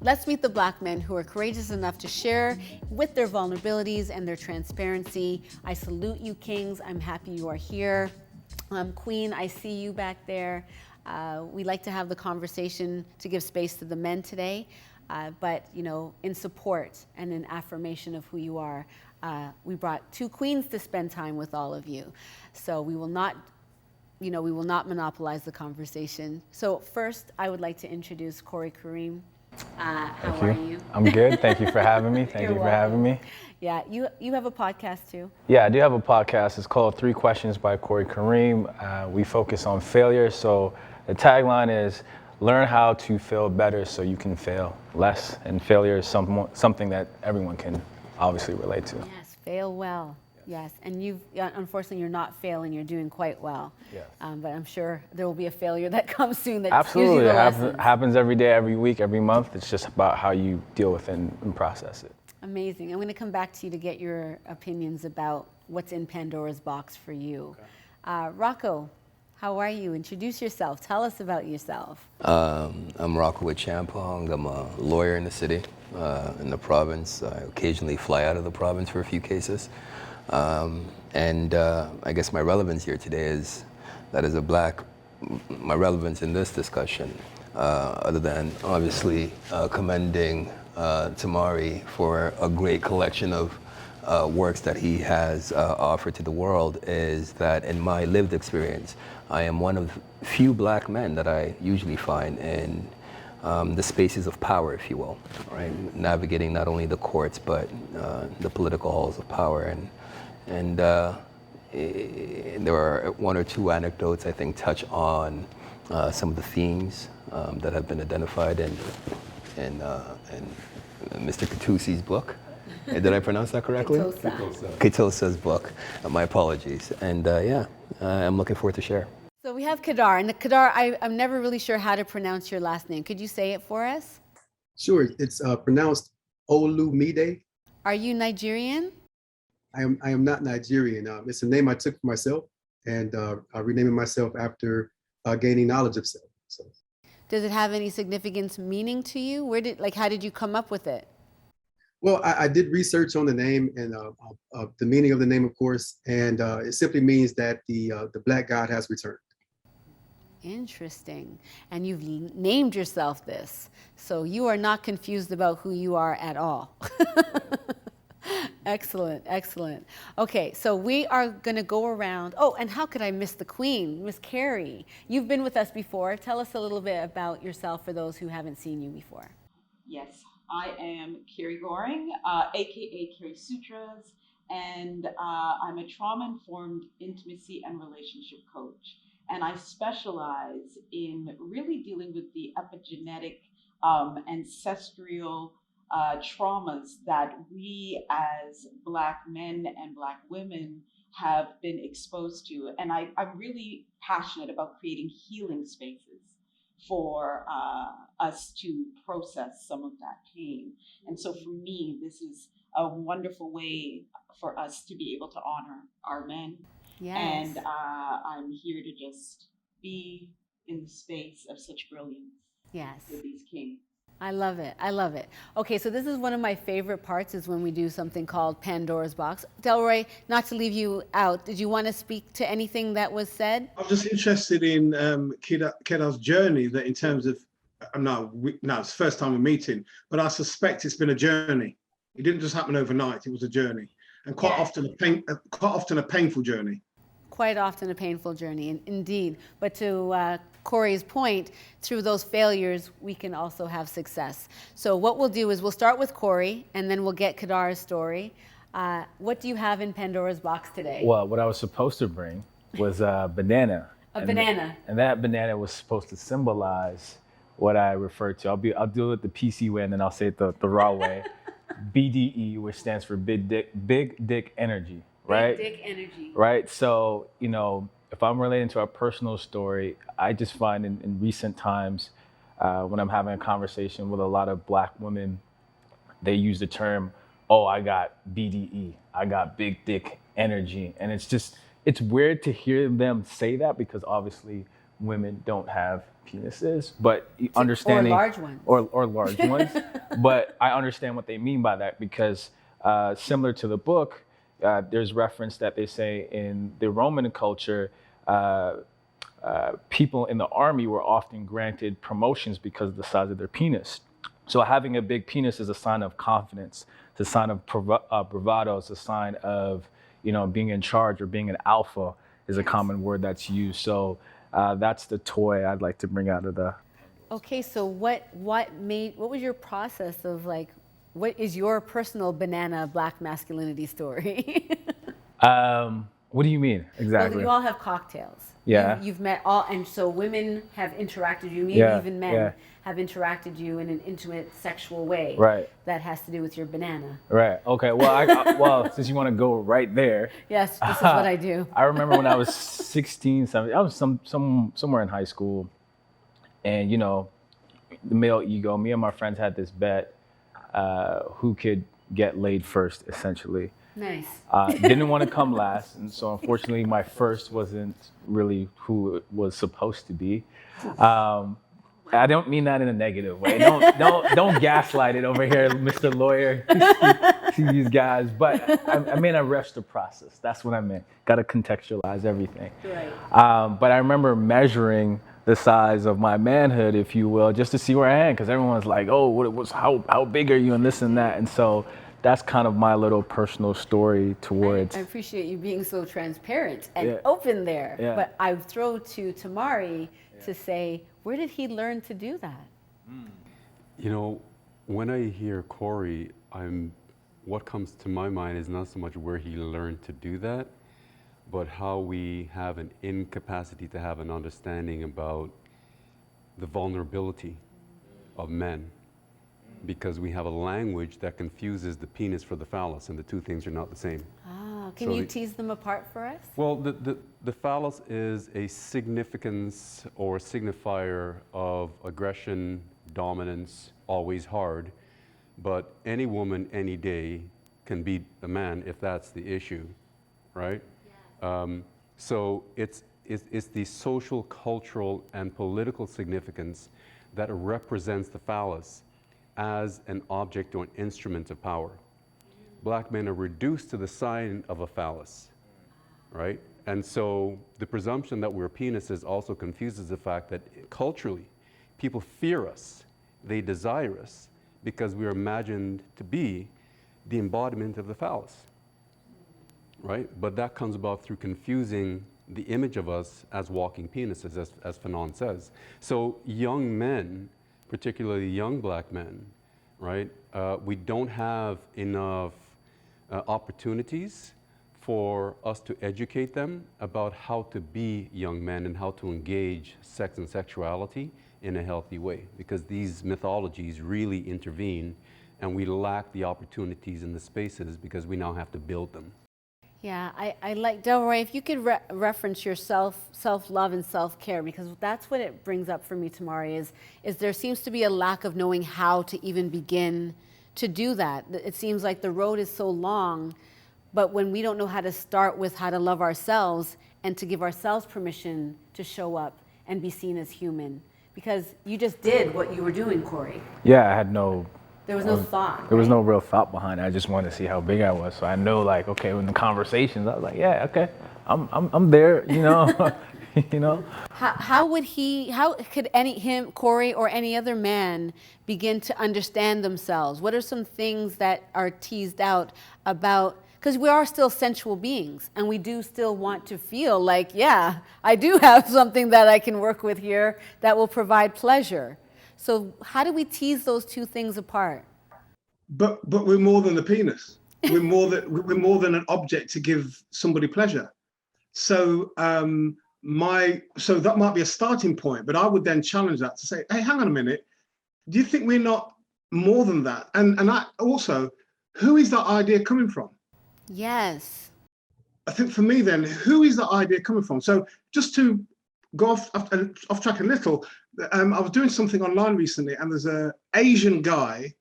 Let's meet the Black men who are courageous enough to share with their vulnerabilities and their transparency. I salute you, kings. I'm happy you are here. Queen, I see you back there. We like to have the conversation to give space to the men today, but in support and in affirmation of who you are, we brought two queens to spend time with all of you. So we will not monopolize the conversation. So first, I would like to introduce Corey Kareem. How are you? I'm good. Thank you for having me. Thank you for having me. Yeah, you have a podcast too. Yeah, I do have a podcast. It's called 3 Questions by Corey Kareem. We focus on failure. So the tagline is, learn how to fail better so you can fail less. And failure is something that everyone can obviously relate to. Yes, fail well. Yes, and unfortunately, you're not failing. You're doing quite well. Yes. But I'm sure there will be a failure that comes soon. That Absolutely, gives you the lessons. Happens every day, every week, every month. It's just about how you deal with it and process it. Amazing. I'm going to come back to you to get your opinions about what's in Pandora's box for you. Okay. Rocco, how are you? Introduce yourself. Tell us about yourself. I'm Rocco with Champong. I'm a lawyer in the city, in the province. I occasionally fly out of the province for a few cases. I guess my relevance here today is that as a black, my relevance in this discussion, other than obviously commending Tamari for a great collection of works that he has offered to the world, is that in my lived experience, I am one of few black men that I usually find in the spaces of power, if you will, right? Navigating not only the courts, but the political halls of power. And there are 1 or 2 anecdotes I think touch on some of the themes that have been identified in Mr. Katusi's book. Did I pronounce that correctly? Katosa's book. My apologies. And I'm looking forward to share. So we have Kadar, and Kadar, I'm never really sure how to pronounce your last name. Could you say it for us? Sure, it's pronounced Olumide. Are you Nigerian? I am not Nigerian. It's a name I took for myself, and I'm renaming myself after gaining knowledge of self. So. Does it have any significance, meaning to you? How did you come up with it? Well, I did research on the name and the meaning of the name, of course, and it simply means that the Black God has returned. Interesting. And you've named yourself this, so you are not confused about who you are at all. Excellent, excellent. Okay, so we are going to go around. Oh, and how could I miss the Queen, Miss Carrie? You've been with us before. Tell us a little bit about yourself for those who haven't seen you before. Yes, I am Carrie Goring, aka Carrie Sutras, and I'm a trauma-informed intimacy and relationship coach. And I specialize in really dealing with the epigenetic, ancestral traumas that we as Black men and Black women have been exposed to. And I'm really passionate about creating healing spaces for us to process some of that pain. And so for me, this is a wonderful way for us to be able to honor our men. Yes. And I'm here to just be in the space of such brilliance. Yes. With these kings. I love it. I love it. Okay, so this is one of my favorite parts, is when we do something called Pandora's Box. Delroy, not to leave you out, did you want to speak to anything that was said? I'm just interested in Kedar's journey, that in terms of, no, it's the first time we're meeting, but I suspect it's been a journey. It didn't just happen overnight, it was a journey. And quite often a painful journey. Quite often a painful journey, indeed. But to Corey's point, through those failures, we can also have success. So what we'll do is we'll start with Corey, and then we'll get Kadar's story. What do you have in Pandora's box today? Well, what I was supposed to bring was a banana. Banana. And that banana was supposed to symbolize what I refer to. I'll do it the PC way, and then I'll say it the raw way. BDE, which stands for big dick energy, right? Big dick energy. Right. So, if I'm relating to a personal story, I just find in recent times, when I'm having a conversation with a lot of Black women, they use the term, oh, I got BDE, I got big dick energy. And it's weird to hear them say that, because obviously women don't have penises, but understanding Or large ones. or large ones. But I understand what they mean by that because similar to the book, there's reference that they say in the Roman culture, people in the army were often granted promotions because of the size of their penis. So having a big penis is a sign of confidence. It's a sign of bravado. It's a sign of, being in charge or being an alpha is a common word that's used. So that's the toy I'd like to bring out of the. Okay, so what was your process of like, what is your personal banana Black masculinity story? What do you mean exactly? Well, you all have cocktails. Yeah. You've met all, and so women have interacted you, maybe Yeah, even men yeah. have interacted you in an intimate sexual way. Right. That has to do with your banana. Right. Okay. Well, well, since you want to go right there. Yes, this is what I do. I remember when I was 16, 17, I was somewhere in high school, and the male ego. Me and my friends had this bet, who could get laid first, essentially. Nice. Didn't want to come last, and so unfortunately, my first wasn't really who it was supposed to be. I don't mean that in a negative way. Don't gaslight it over here, Mr. Lawyer. See these guys, but I mean, I rushed the process. That's what I meant. Got to contextualize everything. Right. But I remember measuring the size of my manhood, if you will, just to see where I am, because everyone's like, "Oh, how big are you?" and this and that, and so. That's kind of my little personal story towards. I appreciate you being so transparent and Yeah. open there. Yeah. But I throw to Tamari to say, where did he learn to do that? When I hear Corey, what comes to my mind is not so much where he learned to do that, but how we have an incapacity to have an understanding about the vulnerability of men. Because we have a language that confuses the penis for the phallus, and the two things are not the same. Can you tease them apart for us? Well, the phallus is a significance or signifier of aggression, dominance, always hard. But any woman, any day, can beat a man if that's the issue, right? So it's the social, cultural, and political significance that represents the phallus as an object or an instrument of power. Black men are reduced to the sign of a phallus, right? And so the presumption that we're penises also confuses the fact that culturally, people fear us, they desire us, because we are imagined to be the embodiment of the phallus, right? But that comes about through confusing the image of us as walking penises, as Fanon says. So young men, particularly young Black men, right? We don't have enough opportunities for us to educate them about how to be young men and how to engage sex and sexuality in a healthy way, because these mythologies really intervene and we lack the opportunities and the spaces because we now have to build them. Yeah, I like, Delroy, if you could reference your self-love and self-care, because that's what it brings up for me, Tamari, is there seems to be a lack of knowing how to even begin to do that. It seems like the road is so long, but when we don't know how to start with how to love ourselves and to give ourselves permission to show up and be seen as human, because you just did what you were doing, Corey. Yeah, I had no. There was no thought. There was no real thought behind it. I just wanted to see how big I was. So I know, like, okay, in the conversations, I was like, yeah, okay, I'm there, How could him, Corey, or any other man begin to understand themselves? What are some things that are teased out about, because we are still sensual beings and we do still want to feel like, yeah, I do have something that I can work with here that will provide pleasure. So how do we tease those two things apart? But we're more than the penis. We're more than an object to give somebody pleasure. So so that might be a starting point, but I would then challenge that to say, hey, hang on a minute. Do you think we're not more than that? And I also, who is that idea coming from? Yes. I think for me then, who is that idea coming from? So just to go off track a little, I was doing something online recently, and there's an Asian guy,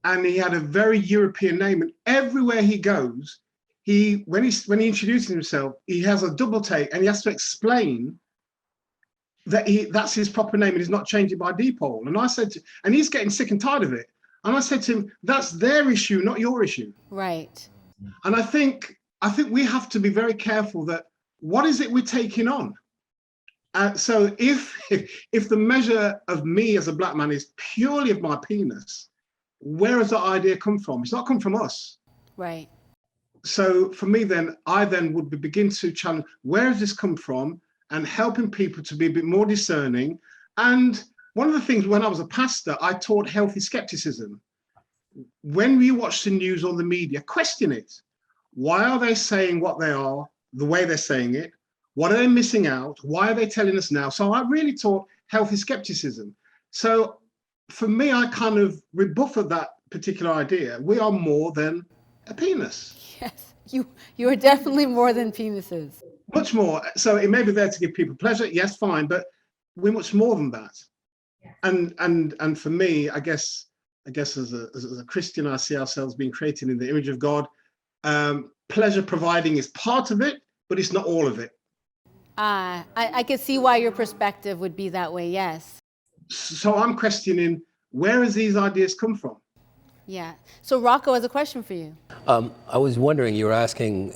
and he had a very European name, and everywhere he goes, when he introduces himself, he has a double take, and he has to explain that's his proper name and he's not changing by default. And I said, and he's getting sick and tired of it. And I said to him, that's their issue, not your issue. Right. And I think we have to be very careful that what is it we're taking on? So if the measure of me as a black man is purely of my penis, where has that idea come from? It's not come from us. Right. So for me, I would begin to challenge, where has this come from, and helping people to be a bit more discerning. And one of the things, when I was a pastor, I taught healthy skepticism. When we watch the news or the media, question it. Why are they saying what they are, the way they're saying it? What are they missing out? Why are they telling us now? So I really taught healthy skepticism. So for me, I kind of rebuffed that particular idea. We are more than a penis. Yes, you are definitely more than penises. Much more. So it may be there to give people pleasure. Yes, fine, but we're much more than that. And for me, I guess as a Christian, I see ourselves being created in the image of God. Pleasure providing is part of it, but it's not all of it. I could see why your perspective would be that way, yes. So I'm questioning, where has these ideas come from? Yeah. So Rocco has a question for you. I was wondering, you're asking,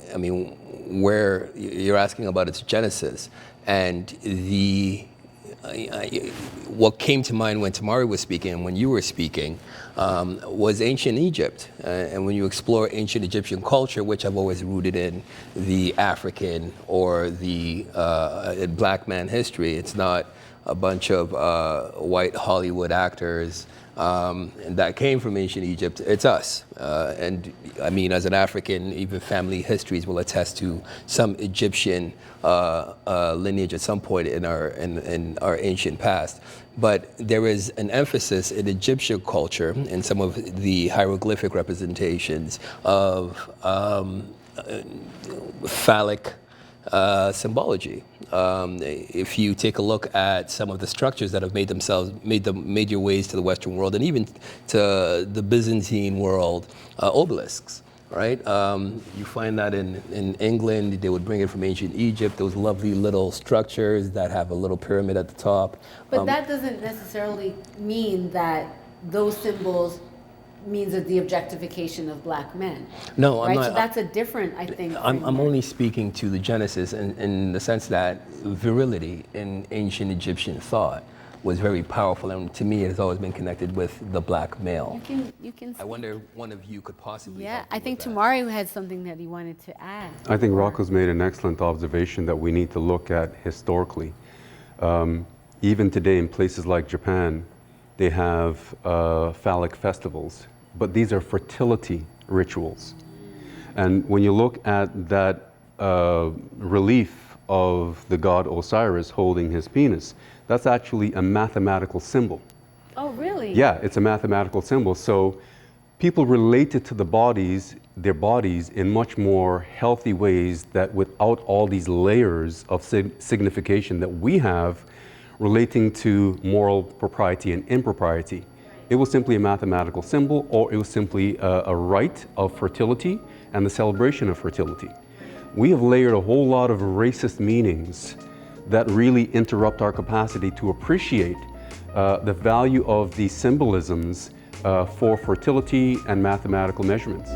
where you're asking about its genesis, and what came to mind when Tamari was speaking and when you were speaking was ancient Egypt. And when you explore ancient Egyptian culture, which I've always rooted in the African or the black man history, it's not a bunch of white Hollywood actors and that came from ancient Egypt. It's us. And I mean, as an African, even family histories will attest to some Egyptian lineage at some point in our ancient past. But there is an emphasis in Egyptian culture in some of the hieroglyphic representations of phallic symbology. If you take a look at some of the structures that have made your ways to the Western world and even to the Byzantine world, obelisks, right? You find that in England. They would bring it from ancient Egypt, those lovely little structures that have a little pyramid at the top. But that doesn't necessarily mean that those symbols means of the objectification of black men. No, I'm right? not. So that's a different, I think. I'm only speaking to the genesis in the sense that virility in ancient Egyptian thought was very powerful, and to me it has always been connected with the black male. You can. I wonder if one of you could possibly. Yeah, help me I think with that. Tamari had something that he wanted to add. I think Rocco's made an excellent observation that we need to look at historically. Even today in places like Japan, they have phallic festivals, but these are fertility rituals. And when you look at that relief of the god Osiris holding his penis, that's actually a mathematical symbol. Oh, really? Yeah, it's a mathematical symbol. So people related to their bodies in much more healthy ways, that without all these layers of signification that we have relating to moral propriety and impropriety. It was simply a mathematical symbol, or it was simply a rite of fertility and the celebration of fertility. We have layered a whole lot of racist meanings that really interrupt our capacity to appreciate the value of these symbolisms for fertility and mathematical measurements.